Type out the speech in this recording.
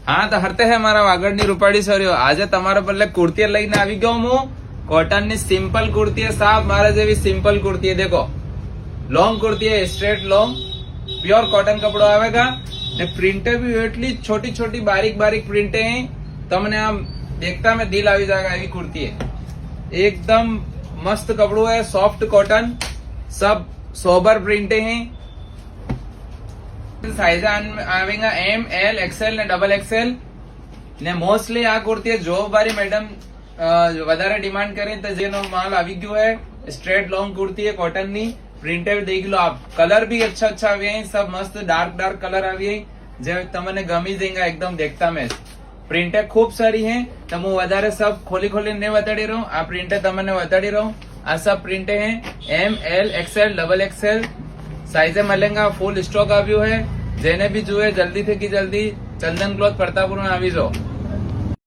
હા તો હરતે હે મારા વાગડની રૂપાળી સર્યો આજે તમારા બદલે કુર્તી લઈને આવી ગયો હું कॉटन ની सिंपल कुर्ती है साहब मारा जेवी सिंपल कुर्ती है देखो लॉन्ग कुर्ती है स्ट्रेट लॉन्ग प्योर कॉटन कपड़ो आवेगा ने प्रिंटे भी एटली छोटी छोटी बारीक बारीक प्रिंटे हैं तमने आम देखता में दिल आवी जाएगा एवी कुर्ती है एकदम मस्त कपड़ो है सॉफ्ट कॉटन सब सोबर प्रिंटे हैं साइज आवेगा एम एल एक्सएल ने डबल एक्सएल ने मोस्टली आ कुर्ती है जो बारी मैडम વધારે ડિમાન્ડ કરે તો જેનો માલ આવી ગયો है स्ट्रेट लॉन्ग कुर्ती है कॉटन नी प्रिंटेड देख लो आप कलर भी अच्छा अच्छा आवे हैं सब मस्त डार्क डार्क कलर आवे हैं जे तमने गमी जाएगा एकदम देखता में प्रिंटे खूब सारी है तो હું વધારે सब खोली खोली नहीं बताड़ी रहूं आ प्रिंटे तमने बताड़ी रहूं आ सब प्रिंटे हैं M L XL double XL साइजे मिलेगा फुल स्टॉक આવ્યો है जेने भी जुए जल्दी थे कि जल्दी चंदन क्लॉथ प्रतापपुर में આવી जाओ।